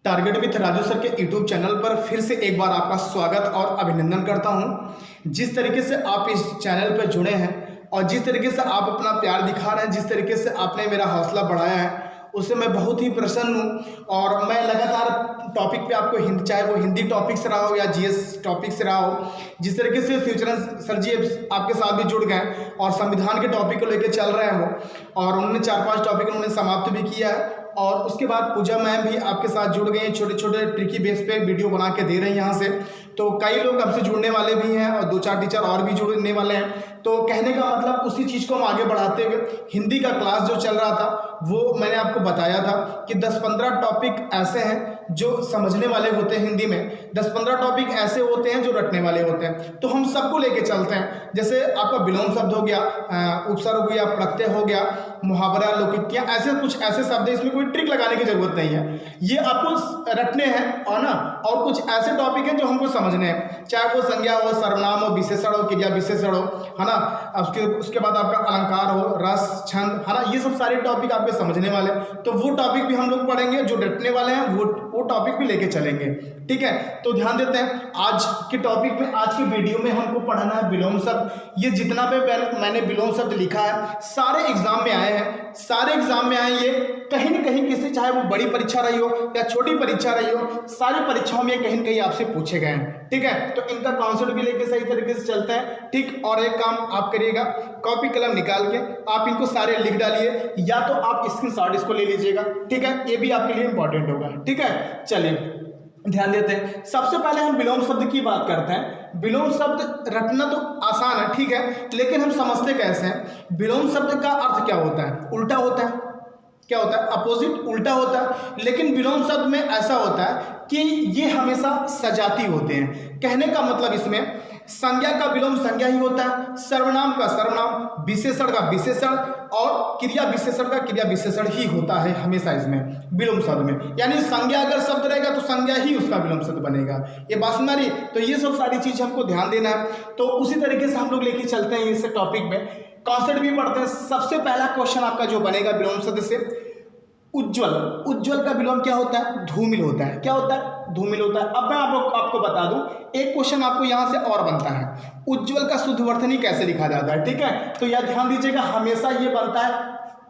Target with Raju sir के YouTube channel पर फिर से एक बार आपका स्वागत और अभिनंदन करता हूं। जिस तरीके से आप इस चैनल पर जुड़े हैं और जिस तरीके से आप अपना प्यार दिखा रहे हैं, जिस तरीके से आपने मेरा हौसला बढ़ाया है, उससे मैं बहुत ही प्रसन्न हूं। और मैं लगातार टॉपिक पे आपको हिंदी, चाहे वो हिंदी टॉपिक से रहा हो या जीएस टॉपिक से रहा हो, जिस तरीके से फ्यूचर सर जी आपके साथ भी जुड़ गए और संविधान के टॉपिक को लेकर चल रहे हैं वो, और उन्होंने 4-5 टॉपिक उन्होंने समाप्त भी किया है। और उसके बाद पूजा मैम भी आपके साथ जुड़ गए, छोटे छोटे ट्रिकी बेस पे वीडियो बना के दे रहे हैं यहाँ से। तो कई लोग हमसे जुड़ने वाले भी हैं और 2-4 टीचर और भी जुड़ने वाले हैं। तो कहने का मतलब उसी चीज़ को हम आगे बढ़ाते हुए हिंदी का क्लास जो चल रहा था वो मैंने आपको बताया था कि 10-15 टॉपिक ऐसे हैं जो समझने वाले होते हैं हिंदी में, 10-15 टॉपिक ऐसे होते हैं जो रटने वाले होते हैं। तो हम सबको लेके चलते हैं। जैसे आपका विलोम शब्द हो गया, उपसर्ग हो गया, प्रत्यय हो गया, मुहावरा, लौकिकियाँ, ऐसे कुछ ऐसे शब्द हैं, इसमें कोई ट्रिक लगाने की जरूरत नहीं है, ये आपको रटने हैं और ना। और कुछ ऐसे टॉपिक हैं जो हमको समझने हैं, चाहे वो संज्ञा हो, सर्वनाम हो, विशेषण हो, क्रिया विशेषण हो, है ना। उसके बाद आपका अलंकार हो, रस, छंद, है ना। ये सब सारे टॉपिक आपके समझने वाले, तो वो टॉपिक भी हम लोग पढ़ेंगे। जो रटने वाले हैं वो टॉपिक भी लेके चलेंगे, ठीक है। तो ध्यान देते हैं आज के टॉपिक में। आज की वीडियो में हमको पढ़ना है विलोम शब्द। ये जितना भी मैंने विलोम शब्द लिखा है सारे एग्जाम में आए हैं, सारे एग्जाम में आए। ये कहीं न कहीं किसी, चाहे वो बड़ी परीक्षा रही हो या छोटी परीक्षा रही हो, सारी परीक्षाओं में कहीं न कहीं आपसे पूछे गए हैं, ठीक है। तो इनका कॉन्सेप्ट भी लेके सही तरीके से चलता है, ठीक। और एक काम आप करिएगा, कॉपी कलम निकाल के आप इनको सारे लिख डालिए, या तो आप स्क्रीनशॉट इसको ले लीजिएगा, ठीक है। ये भी आपके लिए इंपॉर्टेंट होगा, ठीक है। चलिए ध्यान देते हैं। सबसे पहले हम विलोम शब्द की बात करते हैं। विलोम शब्द रटना तो आसान है, ठीक है, लेकिन हम समझते कैसे हैं। विलोम शब्द का अर्थ क्या होता है? उल्टा होता है। क्या होता है? अपोजिट, उल्टा होता है। लेकिन विलोम शब्द में ऐसा होता है कि ये हमेशा सजाती होते हैं। कहने का मतलब इसमें संज्ञा का विलोम संज्ञा ही होता है, सर्वनाम का सर्वनाम, विशेषण का विशेषण और क्रिया विशेषण का क्रिया विशेषण ही होता है हमेशा इसमें विलोम शब्द में। यानी संज्ञा अगर शब्द रहेगा तो संज्ञा ही उसका विलोम शब्द बनेगा। ये बात सुना रही? तो ये सब सारी चीज हमको ध्यान देना है। तो उसी तरीके से हम लोग लेके चलते हैं इस टॉपिक में, कॉन्सेप्ट भी पढ़ते हैं। सबसे पहला क्वेश्चन आपका जो बनेगा विलोम शब्द से, उज्ज्वल। उज्ज्वल का विलोम क्या होता है? धूमिल होता है। क्या होता है? धूमिल होता है। अब मैं आपको बता दूं, एक क्वेश्चन आपको यहां से और बनता है, उज्ज्वल का शुद्ध वर्तनी कैसे लिखा जाता है, ठीक है। तो यह ध्यान दीजिएगा, हमेशा ये बनता है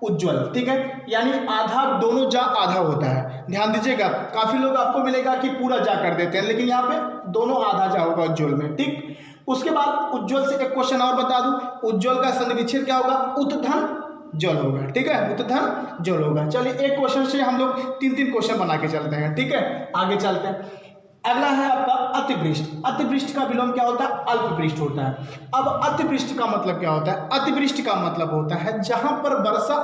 उज्ज्वल, ठीक है। यानी आधा, दोनों जा आधा होता है। ध्यान दीजिएगा, काफी लोग आपको मिलेगा कि पूरा जा कर देते हैं, लेकिन यहाँ पे दोनों आधा जा होगा उज्ज्वल में, ठीक। उसके बाद उज्ज्वल से एक क्वेश्चन और बता दूं, उज्ज्वल का संधि विच्छेद क्या होगा? उत्तधन जल होगा, ठीक है। उत्तधन जल होगा। चलिए एक क्वेश्चन से हम लोग 3-3 क्वेश्चन बना के चलते हैं, ठीक है। आगे चलते हैं। अगला है आपका अतिवृष्टि। अतिवृष्टि का विलोम क्या होता है? अल्पवृष्टि होता है। अब अतिवृष्टि का मतलब क्या होता है? अतिवृष्टि का मतलब होता है जहां पर वर्षा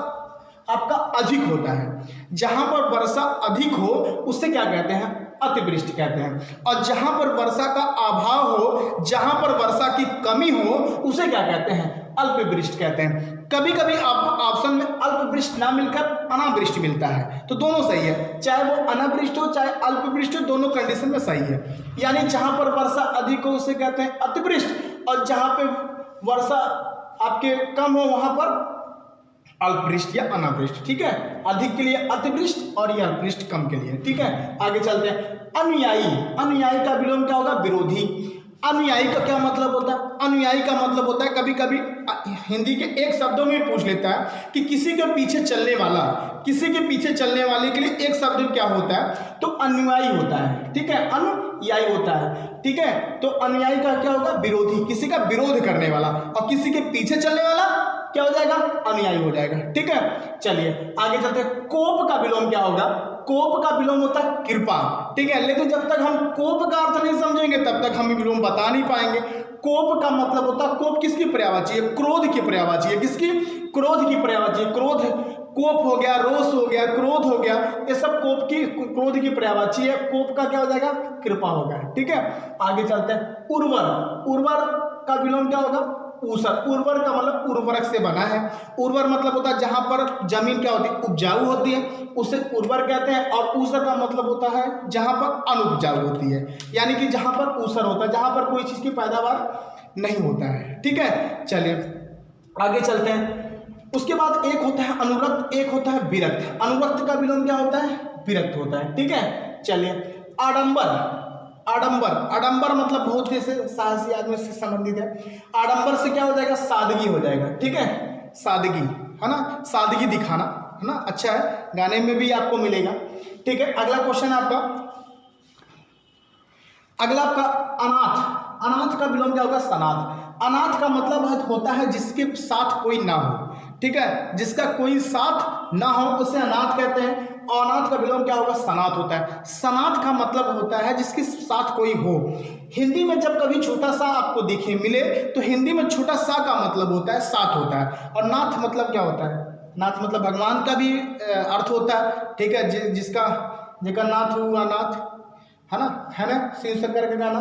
आपका अधिक होता है। जहां पर वर्षा अधिक हो उससे क्या कहते हैं? अतिवृष्टि कहते हैं। और जहां पर वर्षा का अभाव हो, जहां पर वर्षा की कमी हो, उसे क्या कहते हैं? अल्पवृष्टि कहते हैं। कभी कभी आपको ऑप्शन में अल्पवृष्टि ना मिलकर अनावृष्टि मिलता है, तो दोनों सही है। चाहे वो अनावृष्टि हो चाहे अल्पवृष्टि हो, दोनों कंडीशन में सही है। यानी जहां पर वर्षा अधिक हो उसे कहते हैं अतिवृष्टि, और जहां पे वर्षा आपके कम हो वहां पर अल्पवृष्टि या अनावृष्टि, ठीक है। अधिक के लिए अतिवृष्टि और यह अल्पवृष्टि कम के लिए, ठीक है। आगे चलते हैं। अनुयायी। अनुयायी का विलोम क्या होगा? विरोधी। अनुयायी का क्या मतलब होता है? अनुयायी का मतलब होता है, कभी कभी हिंदी के एक शब्दों में पूछ लेता है कि किसी के पीछे चलने वाला, किसी के पीछे चलने वाले के लिए एक शब्द क्या होता है? तो अनुयायी होता है, ठीक है। अनुयायी होता है, ठीक है। तो अनुयायी का क्या होगा? विरोधी, किसी का विरोध करने वाला। और किसी के पीछे चलने वाला क्या हो जाएगा? अनुयायी हो जाएगा, ठीक है। चलिए आगे चलते हैं। कोप का विलोम क्या होगा? कोप का विलोम होता है कृपा, ठीक है। लेकिन जब तक हम कोप का अर्थ नहीं समझेंगे तब तक हम विलोम बता नहीं पाएंगे। कोप का मतलब होता है, कोप किसकी पर्यायवाची है? क्रोध की पर्यायवाची है। किसकी? क्रोध की पर्यायवाची है। क्रोध, कोप हो गया, रोष हो गया, क्रोध हो गया, ये सब कोप की, क्रोध की पर्यायवाची है। कोप का क्या हो जाएगा? कृपा होगा, ठीक है। आगे चलते हैं। उर्वर। उर्वर का विलोम क्या होगा? ऊसर। उर्वर का मतलब उर्वरक से बना है। उर्वर मतलब होता है जहां पर जमीन क्या होती है? उपजाऊ होती है, उसे उर्वर कहते हैं। और ऊसर का मतलब होता है जहां पर अनुपजाऊ होती है, यानी कि जहां पर ऊसर होता है, जहां पर कोई चीज की पैदावार नहीं होता है, ठीक है। चलिए आगे चलते हैं। उसके बाद एक होता है अनुरक्त, एक होता है विरक्त। अनुरक्त का विलोम क्या होता है? विरक्त होता है, ठीक है। चलिए आडंबर, आडंबर, आडंबर मतलब बहुत ही साहसी आदमी से संबंधित है। आडंबर से क्या हो जाएगा, सादगी हो जाएगा, ठीक है, सादगी है ना, सादगी दिखाना है ना, अच्छा है, गाने में भी आपको मिलेगा, ठीक है। अगला क्वेश्चन आपका, अगला आपका अनाथ, अनाथ का विलोम क्या होगा, सनाथ। अनाथ का मतलब होता है जिसके साथ कोई ना हो, ठीक है, जिसका कोई साथ ना हो उसे अनाथ कहते हैं। और अनाथ का विलोम क्या होगा, सनाथ होता है। सनाथ का मतलब होता है जिसके साथ कोई हो। हिंदी में जब कभी छोटा सा आपको दिखे मिले तो हिंदी में छोटा सा का मतलब होता है साथ होता है, और नाथ मतलब क्या होता है, नाथ मतलब भगवान का भी अर्थ होता है, ठीक है, जिसका जिसका नाथ हुआ नाथ, है ना शिव शंकर का गाना,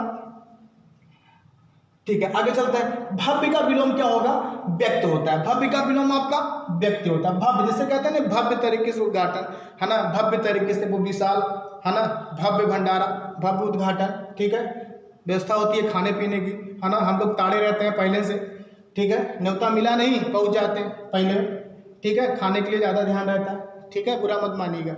ठीक है। आगे चलते हैं, भव्य का विलोम क्या होगा, व्यक्त होता है। भव्य का विलोम आपका व्यक्त होता है। भव्य जैसे कहते हैं ना, भव्य तरीके से उद्घाटन, है ना, भव्य तरीके से, वो विशाल, है ना, भव्य भंडारा, भव्य उद्घाटन, ठीक है, व्यवस्था होती है खाने पीने की, है ना, हम लोग ताड़े रहते हैं पहले से, ठीक है, न्योता मिला नहीं पहुंच जाते हैं पहले, ठीक है, खाने के लिए ज़्यादा ध्यान रहता है, ठीक है, बुरा मत मानिएगा।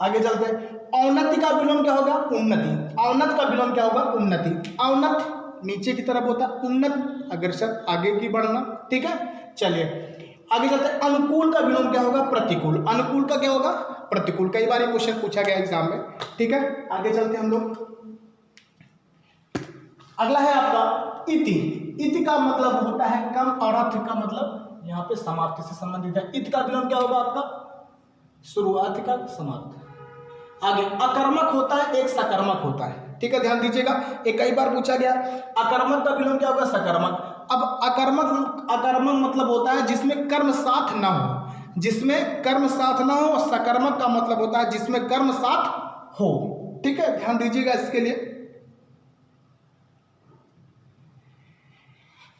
आगे चलते हैं, औन्नति का विलोम क्या होगा, उन्नति। औन्नत का विलोम क्या होगा, उन्नति। औन्नत नीचे की तरफ होता है, उन्नत अग्रसर आगे की बढ़ना, ठीक है। चलिए आगे चलते हैं, अनुकूल का विलोम क्या होगा, प्रतिकूल। अनुकूल का क्या होगा, प्रतिकूल। कई बार ये क्वेश्चन पूछा गया एग्जाम में, ठीक है। आगे चलते हैं हम लोग, अगला है आपका इति। इति का मतलब होता है कम, और अर्थ का मतलब यहाँ पे समाप्ति से संबंधित है। इति का विलोम क्या होगा आपका, शुरुआत का समाप्त। आगे अकर्मक होता है, एक सकर्मक होता है, ठीक है, ध्यान दीजिएगा, एक कई बार पूछा गया। अकर्मक का विलोम क्या होगा, सकर्मक। अब अकर्मक, अकर्मक मतलब होता है जिसमें कर्म साथ ना हो, जिसमें कर्म साथ ना हो। और सकर्मक का मतलब होता है जिसमें कर्म साथ हो, ठीक है, ध्यान दीजिएगा इसके लिए।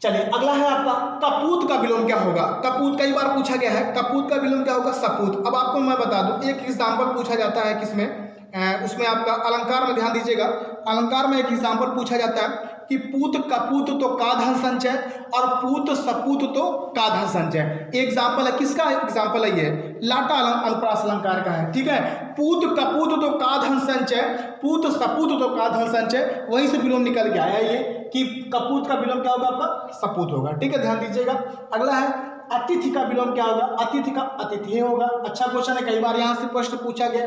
चलिए अगला है आपका कपूत का विलोम क्या होगा। कपूत कई बार पूछा गया है, कपूत का विलोम क्या होगा, सपूत। अब आपको मैं बता दूं, एक एग्जाम्पल पूछा जाता है किसमें, उसमें आपका अलंकार में ध्यान दीजिएगा। अलंकार में एक एग्जाम्पल पूछा जाता है कि पूत कपूत तो का धन संचय, और पूत सपूत तो का धन संचय। एग्जाम्पल है, किसका एग्जाम्पल है ये, लाटा अनुप्रास अलंकार का है, ठीक है। पूत कपूत तो का धन संचय, पूत सपूत तो का धन संचय, वहीं से विलोम निकल के आया ये कि कपूत का विलोम क्या होगा आपका, सपूत होगा, ठीक है, ध्यान दीजिएगा। अगला है अतिथि का विलोम क्या होगा, अतिथि का अतिथि होगा। अच्छा क्वेश्चन है, कई बार यहाँ से प्रश्न पूछा गया।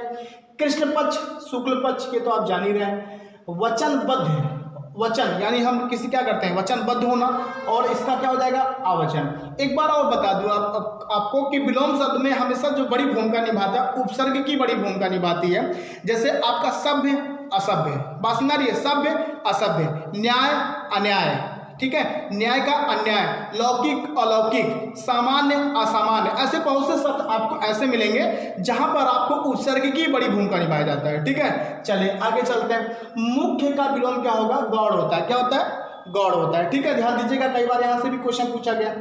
कृष्ण पक्ष शुक्ल पक्ष के तो आप जान ही रहे हैं। वचनबद्ध, वचन यानी हम किसी क्या करते हैं, वचनबद्ध होना, और इसका क्या हो जाएगा, आवचन। एक बार और बता दूं आपको कि विलोम शब्द में हमेशा जो बड़ी भूमिका निभाता है, उपसर्ग की बड़ी भूमिका निभाती है। जैसे आपका सभ्य असभ्य, बासनारी सभ्य असभ्य, न्याय अन्याय, ठीक है, न्याय का अन्याय, लौकिक अलौकिक, सामान्य असामान्य, ऐसे बहुत से शब्द आपको ऐसे मिलेंगे जहां पर आपको उपसर्ग की बड़ी भूमिका निभाया जाता है, ठीक है। चलिए आगे चलते हैं, मुख्य का विलोम क्या होगा, गौड़ होता है। क्या होता है, गौड़ होता है, ठीक है, ध्यान दीजिएगा, कई बार यहां से भी क्वेश्चन पूछा गया।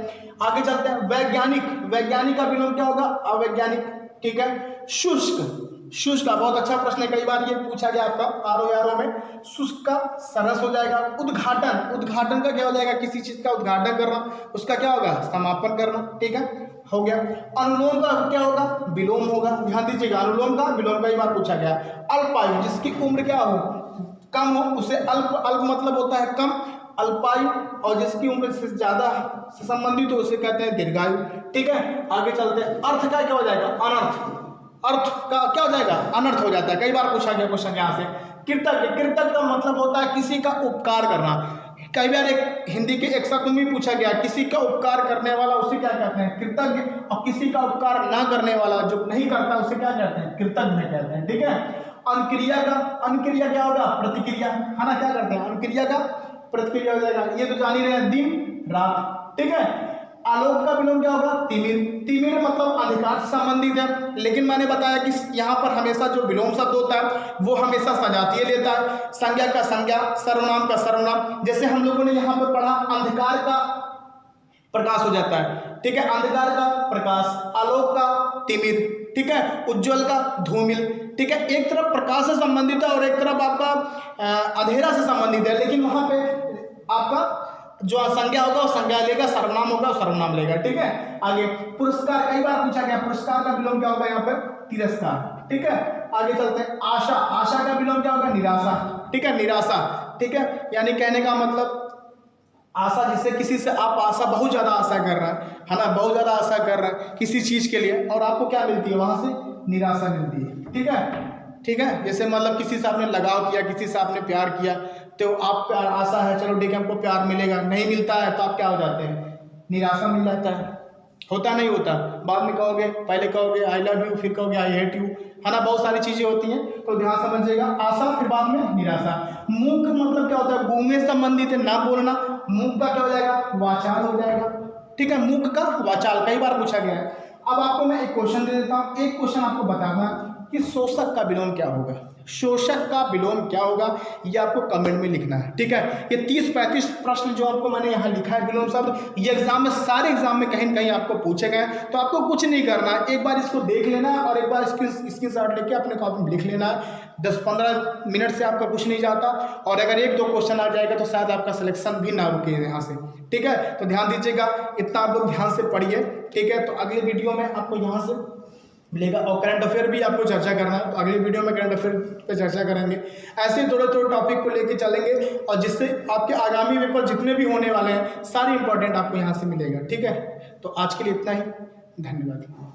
आगे चलते हैं, वैज्ञानिक, वैज्ञानिक का विलोम क्या होगा, अवैज्ञानिक, ठीक है। शुष्क, शुष्क का बहुत अच्छा प्रश्न है, कई बार ये पूछा गया आपका आरो में। शुष्क का सरस हो जाएगा। उद्घाटन, उद्घाटन का क्या हो जाएगा, किसी चीज का उद्घाटन करना, उसका क्या होगा, समापन करना, ठीक है, हो गया। अनुलोम का क्या होगा, विलोम होगा, ध्यान दीजिएगा, अनुलोम का विलोम कई बार पूछा गया। अल्पायु, जिसकी उम्र क्या हो, कम हो, उसे अल्प, अल्प मतलब होता है कम, अल्पायु, और जिसकी उम्र से ज्यादा से संबंधित हो उसे कहते हैं दीर्घायु, ठीक है। आगे चलते हैं, अर्थ का क्या हो जाएगा, अनर्थ, अर्थ का क्या हो जाएगा, अनर्थ हो जाता है, कई बार पूछा गया क्वेश्चन यहाँ से। कृतज्ञ, कृतज्ञ का मतलब होता है किसी का उपकार करना। कई बार एक हिंदी के एक शब्द में पूछा गया, किसी का उपकार करने वाला उसे क्या कहते हैं, कृतज्ञ, और किसी का उपकार ना करने वाला जो नहीं करता उसे क्या कहते हैं, कृतज्ञ कहते हैं, ठीक है। अनुक्रिया का, अनुक्रिया क्या होगा, प्रतिक्रिया, है ना, क्या करते हैं, अनुक्रिया का प्रतिक्रिया हो जाएगा, ये तो जान ही रहे हैं, दिन रात, ठीक है। आलोक का विलोम क्या होगा, तिमिर, तिमिर मतलब अंधकार से संबंधित है, लेकिन मैंने बताया कि यहाँ पर हमेशा जो विलोम शब्द होता है वो हमेशा सजातीय लेता है। संज्ञा का संज्ञा, सर्वनाम का सर्वनाम, जैसे हम लोगों ने यहाँ पर पढ़ा, अंधकार का प्रकाश हो जाता है, ठीक है, अंधकार का प्रकाश, आलोक का तिमिर, ठीक है, उज्ज्वल का धूमिल, ठीक है। एक तरफ प्रकाश से संबंधित है और एक तरफ आपका अंधेरा से संबंधित है, लेकिन वहां पे आपका जो संज्ञा होगा वो संज्ञा लेगा, सर्वनाम होगा वो सर्वनाम लेगा, ठीक है। आगे पुरस्कार, कई बार पूछा गया, पुरस्कार का विलोम क्या होगा यहाँ पर, तिरस्कार, ठीक है। आगे चलते हैं। आशा, आशा का विलोम क्या होगा? निराशा। ठीक है, निराशा। ठीक है, यानी कहने का मतलब आशा, जिससे किसी से आप आशा, बहुत ज़्यादा आशा कर रहा है ना, बहुत ज़्यादा आशा कर रहा है किसी चीज़ के लिए, और आपको क्या मिलती है वहाँ से? निराशा मिलती है। ठीक है, ठीक है, जैसे मतलब किसी से आपने लगाव किया, किसी से आपने प्यार किया, तो आप प्यार, आशा है चलो ठीक है हमको प्यार मिलेगा, नहीं मिलता है तो आप क्या हो जाते हैं? निराशा मिल जाता है। होता नहीं होता? बाद में कहोगे, पहले कहोगे आई लव यू, फिर कहोगे आई हेट यू, है ना, बहुत सारी चीजें होती हैं, तो ध्यान समझिएगा। आशा, फिर बाद में निराशा। मूक मतलब क्या होता है? गूंगे संबंधित है, ना बोलना। मूक का क्या हो जाएगा? वाचाल हो जाएगा। ठीक है, मूक का वाचाल कई बार पूछा गया है। अब आपको मैं एक क्वेश्चन दे देता हूँ, एक क्वेश्चन आपको बताना कि शोषक का विलोम क्या होगा। शोषक का विलोम क्या होगा ये आपको कमेंट में लिखना है। ठीक है, ये 30-35 प्रश्न जो आपको मैंने यहाँ लिखा है विलोम शब्द, ये एग्जाम में, सारे एग्जाम में कहीं न कहीं आपको पूछे गए, तो आपको कुछ नहीं करना है, एक बार इसको देख लेना है और एक बार स्क्रीनशॉट लेके अपने कॉपी में लिख लेना है। 10-15 मिनट से आपका कुछ नहीं जाता, और अगर 1-2 क्वेश्चन आ जाएगा तो शायद आपका सिलेक्शन भी ना रुके यहाँ से। ठीक है, तो ध्यान दीजिएगा, इतना आप लोग ध्यान से पढ़िए। ठीक है, तो अगले वीडियो में आपको यहाँ से मिलेगा, और करंट अफेयर भी आपको चर्चा करना है, तो अगले वीडियो में करंट अफेयर पे चर्चा करेंगे। ऐसे ही थोड़े थोड़े टॉपिक को लेके चलेंगे, और जिससे आपके आगामी पेपर जितने भी होने वाले हैं सारे इंपॉर्टेंट आपको यहाँ से मिलेगा। ठीक है, तो आज के लिए इतना ही, धन्यवाद।